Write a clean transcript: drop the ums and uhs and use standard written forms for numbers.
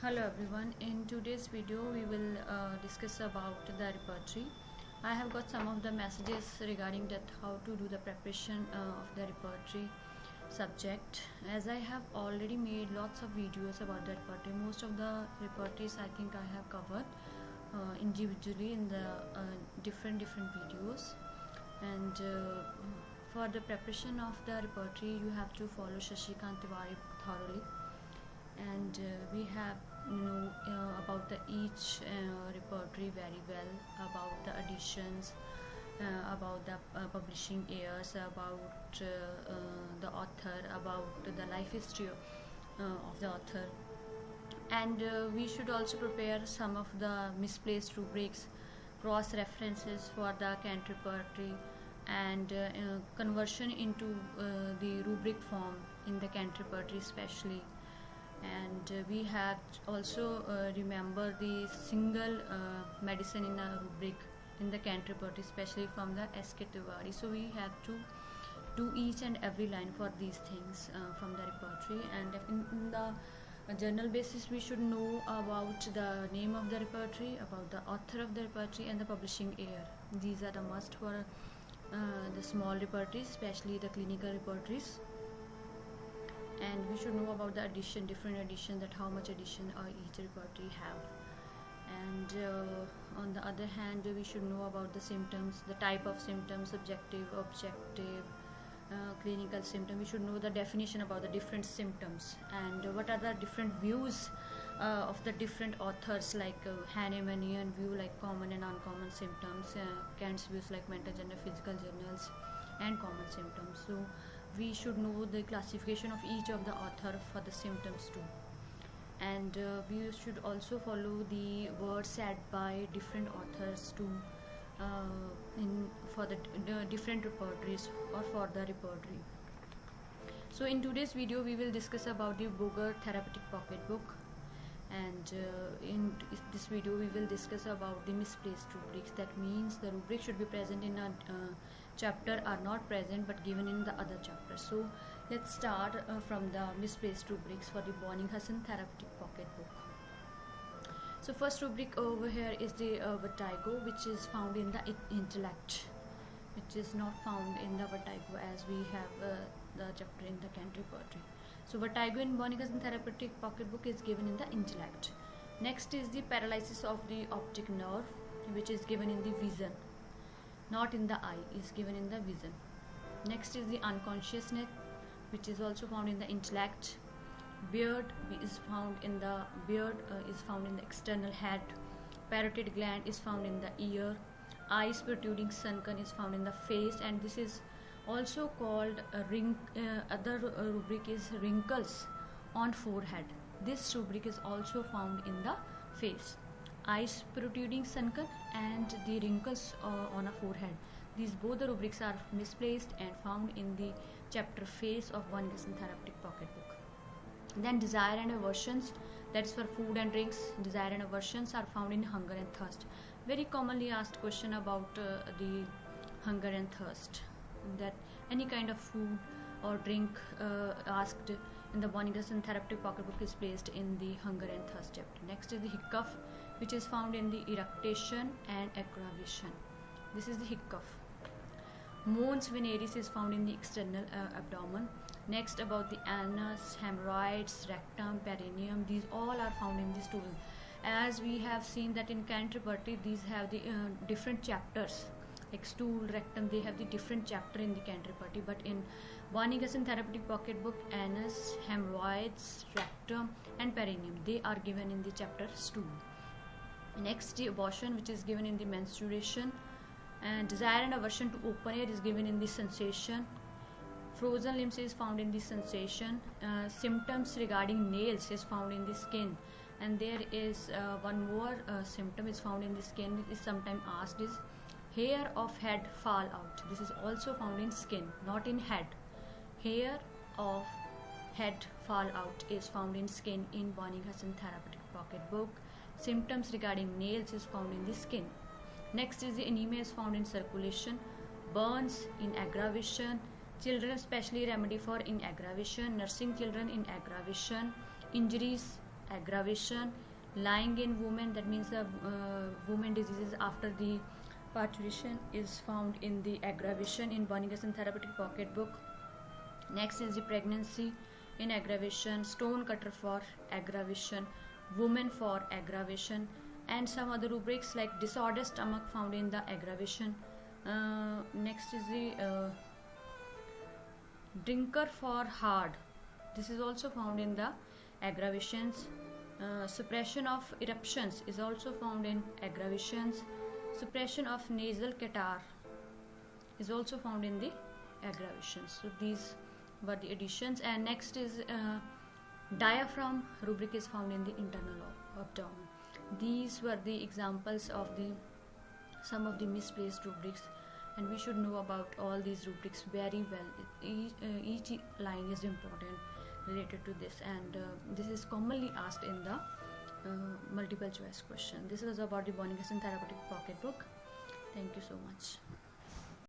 Hello everyone, in today's video we will discuss about the repertory. I have got some of the messages regarding that how to do the preparation of the repertory subject. As I have already made lots of videos about the repertory, most of the repertories I think I have covered individually in the different videos. And for the preparation of the repertory you have to follow Shashikant Tiwari thoroughly, and we have know about the each repertory very well, about the editions, about the publishing years, about the author, about the life history of the author. And we should also prepare some of the misplaced rubrics, cross references for the Kent repertory, and conversion into the rubric form in the Kent repertory especially. And we have also remember the single medicine in a rubric in the Kent repertory, especially from the S.K. Tiwari. So we have to do each and every line for these things from the repertory. And in the journal basis we should know about the name of the repertory, about the author of the repertory, and the publishing year. These are the must for the small repertories, especially the clinical repertories. And we should know about the edition, different edition, that how much edition each repertory have. And on the other hand, we should know about the symptoms, the type of symptoms, subjective, objective, clinical symptom. We should know the definition about the different symptoms, and what are the different views of the different authors, like Hahnemannian view, like common and uncommon symptoms, Kant's views like mental journal, physical journals, and common symptoms. So we should know the classification of each of the author for the symptoms too. And we should also follow the words said by different authors too for the different repertories or for the repertory. So in today's video we will discuss about the Bogart Therapeutic Pocket Book, and in this video we will discuss about the misplaced rubrics. That means the rubric should be present in a chapter are not present but given in the other chapter. So let's start from the misplaced rubrics for the Bonninghausen Therapeutic Pocket Book. So first rubric over here is the vertigo, which is found in the intellect, which is not found in the vertigo as we have the chapter in the Kent repertory. So vertigo in Bonninghausen Therapeutic Pocket Book is given in the intellect. Next is the paralysis of the optic nerve, which is given in the vision, not in the eye, is given in the vision. Next is the unconsciousness, which is also found in the intellect. Beard is found in the external head. Parotid gland is found in the ear. Eyes protruding sunken is found in the face, and this is also called other rubric is wrinkles on forehead. This rubric is also found in the face. Eyes protruding sunken and the wrinkles on a forehead. These both the rubrics are misplaced and found in the chapter face of Bonninghausen Therapeutic Pocket Book. Then desire and aversions, that is for food and drinks. Desire and aversions are found in hunger and thirst. Very commonly asked question about the hunger and thirst, that any kind of food or drink asked in the Bonninghausen Therapeutic Pocket Book is placed in the hunger and thirst chapter. Next is the hiccough, which is found in the eructation and aggravation. This is the hiccough. Mons veneris is found in the external abdomen. Next about the anus, hemorrhoids, rectum, perineum. These all are found in the stool. As we have seen that in Kent repertory these have the different chapters, like stool, rectum, they have the different chapter in the Kent repertory, but in Bonninghausen Therapeutic Pocket Book, anus, hemorrhoids, rectum, and perineum, they are given in the chapter stool. Next, the abortion, which is given in the menstruation, and desire and aversion to open air is given in the sensation. Frozen limbs is found in the sensation. Symptoms regarding nails is found in the skin, and there is one more symptom is found in the skin. It is sometimes asked is hair of head fall out. This is also found in skin, not in head. Hair of head fall out is found in skin in Bonninghausen Therapeutic Pocket Book. Symptoms regarding nails is found in the skin. Next is the anemia is found in circulation. Burns in aggravation. Children especially remedy for in aggravation. Nursing children in aggravation. Injuries aggravation. Lying in women, that means the women diseases after the parturition, is found in the aggravation in Bonnigesson Therapeutic Pocket Book. Next is the pregnancy in aggravation, stone cutter for aggravation, woman for aggravation, and some other rubrics like disordered stomach found in the aggravation. Next is the drinker for hard. This is also found in the aggravations. Suppression of eruptions is also found in aggravations. Suppression of nasal catarrh is also found in the aggravations. So these were the additions. And next is diaphragm rubric is found in the internal abdomen. These were the examples of the some of the misplaced rubrics, and we should know about all these rubrics very well. Each line is important related to this, and this is commonly asked in the multiple choice question. This was about the Bonnigesson Therapeutic Pocket Book. Thank you so much.